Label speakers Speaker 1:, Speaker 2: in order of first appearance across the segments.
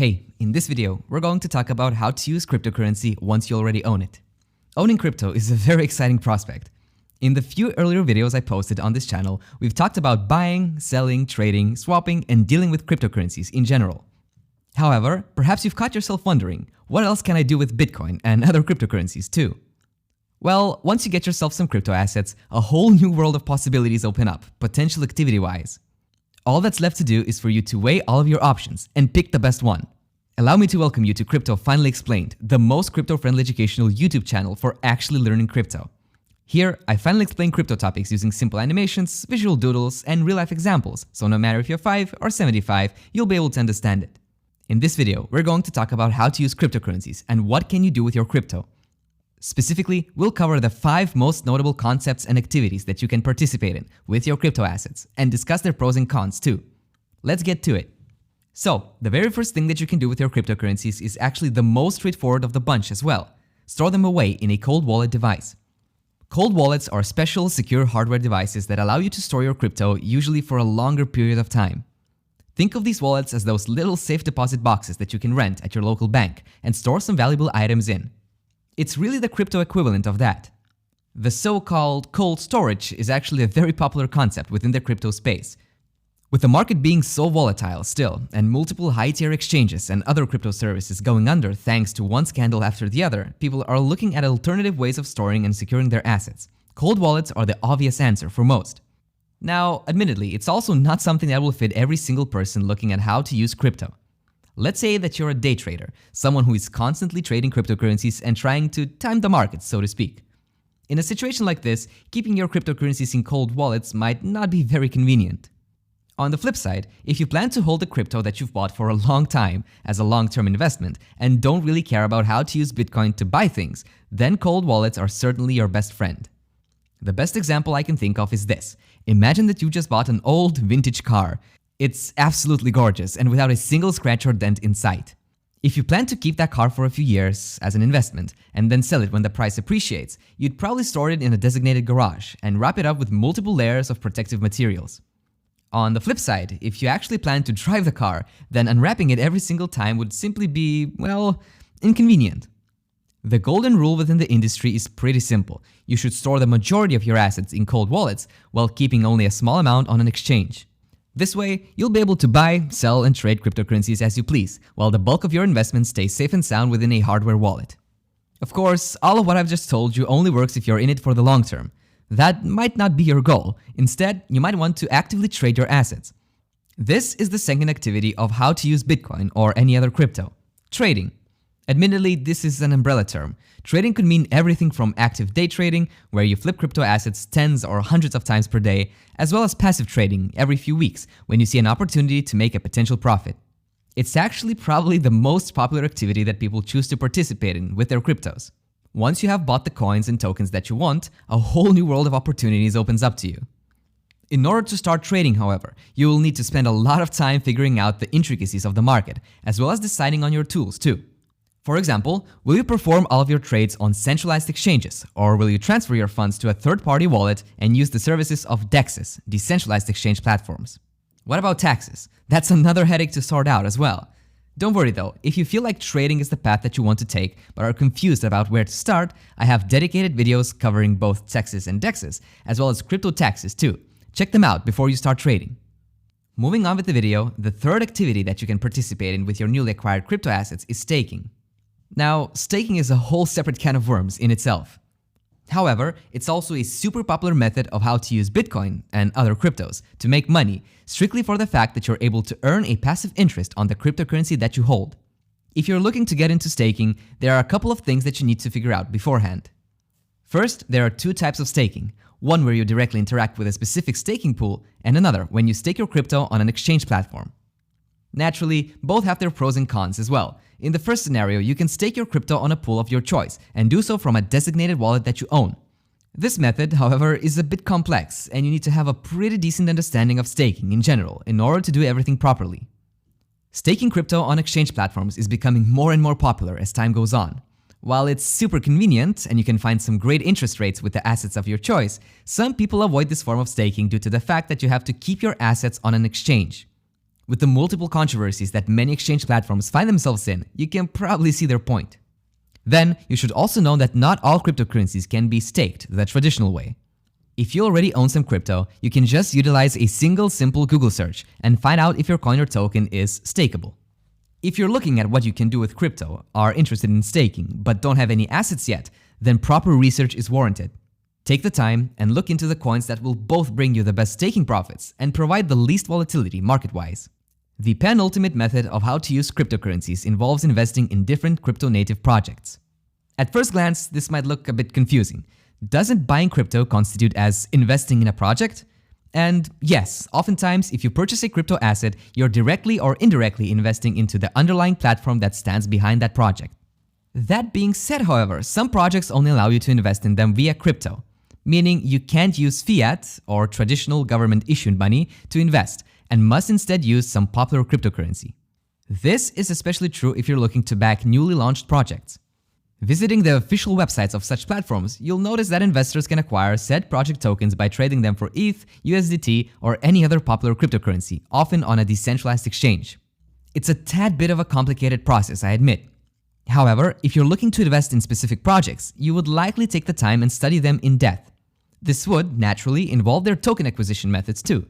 Speaker 1: Hey, in this video, we're going to talk about how to use cryptocurrency once you already own it. Owning crypto is a very exciting prospect. In the few earlier videos I posted on this channel, we've talked about buying, selling, trading, swapping, and dealing with cryptocurrencies in general. However, perhaps you've caught yourself wondering, what else can I do with Bitcoin and other cryptocurrencies too? Well, once you get yourself some crypto assets, a whole new world of possibilities open up, potential activity-wise. All that's left to do is for you to weigh all of your options and pick the best one. Allow me to welcome you to Crypto Finally Explained, the most crypto-friendly educational YouTube channel for actually learning crypto. Here, I finally explain crypto topics using simple animations, visual doodles, and real-life examples, so no matter if you're 5 or 75, you'll be able to understand it. In this video, we're going to talk about how to use cryptocurrencies and what can you do with your crypto. Specifically, we'll cover the 5 most notable concepts and activities that you can participate in with your crypto assets and discuss their pros and cons too. Let's get to it. So, the very first thing that you can do with your cryptocurrencies is actually the most straightforward of the bunch as well. Store them away in a cold wallet device. Cold wallets are special, secure hardware devices that allow you to store your crypto usually for a longer period of time. Think of these wallets as those little safe deposit boxes that you can rent at your local bank and store some valuable items in. It's really the crypto equivalent of that. The so-called cold storage is actually a very popular concept within the crypto space. With the market being so volatile still, and multiple high-tier exchanges and other crypto services going under thanks to one scandal after the other, people are looking at alternative ways of storing and securing their assets. Cold wallets are the obvious answer for most. Now, admittedly, it's also not something that will fit every single person looking at how to use crypto. Let's say that you're a day trader, someone who is constantly trading cryptocurrencies and trying to time the market, so to speak. In a situation like this, keeping your cryptocurrencies in cold wallets might not be very convenient. On the flip side, if you plan to hold the crypto that you've bought for a long time as a long-term investment and don't really care about how to use Bitcoin to buy things, then cold wallets are certainly your best friend. The best example I can think of is this. Imagine that you just bought an old vintage car. It's absolutely gorgeous and without a single scratch or dent in sight. If you plan to keep that car for a few years as an investment and then sell it when the price appreciates, you'd probably store it in a designated garage and wrap it up with multiple layers of protective materials. On the flip side, if you actually plan to drive the car, then unwrapping it every single time would simply be, well, inconvenient. The golden rule within the industry is pretty simple. You should store the majority of your assets in cold wallets while keeping only a small amount on an exchange. This way, you'll be able to buy, sell, and trade cryptocurrencies as you please, while the bulk of your investment stays safe and sound within a hardware wallet. Of course, all of what I've just told you only works if you're in it for the long term. That might not be your goal. Instead, you might want to actively trade your assets. This is the second activity of how to use Bitcoin or any other crypto: trading. Admittedly, this is an umbrella term. Trading could mean everything from active day trading, where you flip crypto assets tens or hundreds of times per day, as well as passive trading every few weeks when you see an opportunity to make a potential profit. It's actually probably the most popular activity that people choose to participate in with their cryptos. Once you have bought the coins and tokens that you want, a whole new world of opportunities opens up to you. In order to start trading, however, you will need to spend a lot of time figuring out the intricacies of the market, as well as deciding on your tools too. For example, will you perform all of your trades on centralized exchanges, or will you transfer your funds to a third-party wallet and use the services of DEXs, decentralized exchange platforms? What about taxes? That's another headache to sort out as well. Don't worry though, if you feel like trading is the path that you want to take but are confused about where to start, I have dedicated videos covering both taxes and DEXs, as well as crypto taxes too. Check them out before you start trading. Moving on with the video, the third activity that you can participate in with your newly acquired crypto assets is staking. Now, staking is a whole separate can of worms in itself. However, it's also a super popular method of how to use Bitcoin and other cryptos to make money, strictly for the fact that you're able to earn a passive interest on the cryptocurrency that you hold. If you're looking to get into staking, there are a couple of things that you need to figure out beforehand. First, there are 2 types of staking. One where you directly interact with a specific staking pool, and another when you stake your crypto on an exchange platform. Naturally, both have their pros and cons as well. In the first scenario, you can stake your crypto on a pool of your choice and do so from a designated wallet that you own. This method, however, is a bit complex and you need to have a pretty decent understanding of staking in general in order to do everything properly. Staking crypto on exchange platforms is becoming more and more popular as time goes on. While it's super convenient and you can find some great interest rates with the assets of your choice, some people avoid this form of staking due to the fact that you have to keep your assets on an exchange. With the multiple controversies that many exchange platforms find themselves in, you can probably see their point. Then, you should also know that not all cryptocurrencies can be staked the traditional way. If you already own some crypto, you can just utilize a single simple Google search and find out if your coin or token is stakeable. If you're looking at what you can do with crypto, are interested in staking, but don't have any assets yet, then proper research is warranted. Take the time and look into the coins that will both bring you the best staking profits and provide the least volatility market-wise. The penultimate method of how to use cryptocurrencies involves investing in different crypto-native projects. At first glance, this might look a bit confusing. Doesn't buying crypto constitute as investing in a project? And yes, oftentimes if you purchase a crypto asset, you're directly or indirectly investing into the underlying platform that stands behind that project. That being said, however, some projects only allow you to invest in them via crypto, meaning you can't use fiat or traditional government-issued money to invest and must instead use some popular cryptocurrency. This is especially true if you're looking to back newly launched projects. Visiting the official websites of such platforms, you'll notice that investors can acquire said project tokens by trading them for ETH, USDT, or any other popular cryptocurrency, often on a decentralized exchange. It's a tad bit of a complicated process, I admit. However, if you're looking to invest in specific projects, you would likely take the time and study them in depth. This would, naturally, involve their token acquisition methods too.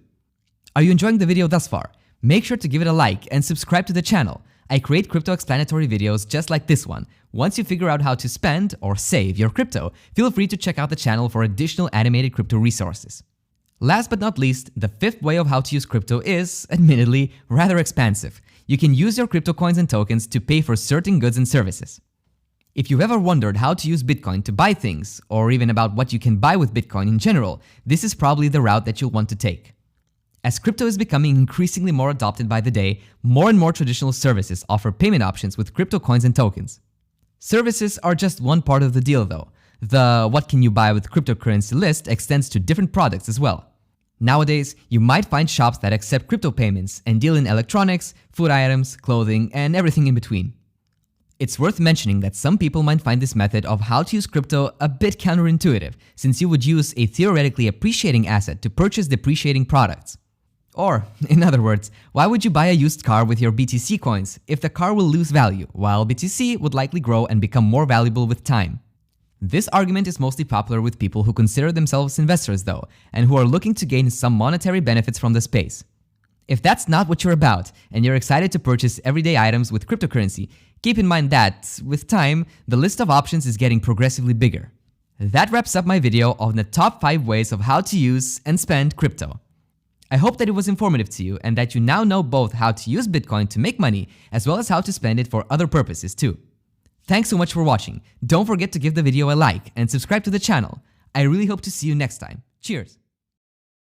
Speaker 1: Are you enjoying the video thus far? Make sure to give it a like and subscribe to the channel. I create crypto explanatory videos just like this one. Once you figure out how to spend or save your crypto, feel free to check out the channel for additional animated crypto resources. Last but not least, the fifth way of how to use crypto is, admittedly, rather expansive. You can use your crypto coins and tokens to pay for certain goods and services. If you've ever wondered how to use Bitcoin to buy things, or even about what you can buy with Bitcoin in general, this is probably the route that you'll want to take. As crypto is becoming increasingly more adopted by the day, more and more traditional services offer payment options with crypto coins and tokens. Services are just one part of the deal though. The what can you buy with cryptocurrency list extends to different products as well. Nowadays, you might find shops that accept crypto payments and deal in electronics, food items, clothing, and everything in between. It's worth mentioning that some people might find this method of how to use crypto a bit counterintuitive, since you would use a theoretically appreciating asset to purchase depreciating products. Or, in other words, why would you buy a used car with your BTC coins if the car will lose value, while BTC would likely grow and become more valuable with time? This argument is mostly popular with people who consider themselves investors though, and who are looking to gain some monetary benefits from the space. If that's not what you're about, and you're excited to purchase everyday items with cryptocurrency, keep in mind that, with time, the list of options is getting progressively bigger. That wraps up my video on the top 5 ways of how to use and spend crypto. I hope that it was informative to you and that you now know both how to use Bitcoin to make money as well as how to spend it for other purposes too. Thanks so much for watching. Don't forget to give the video a like and subscribe to the channel. I really hope to see you next time. Cheers!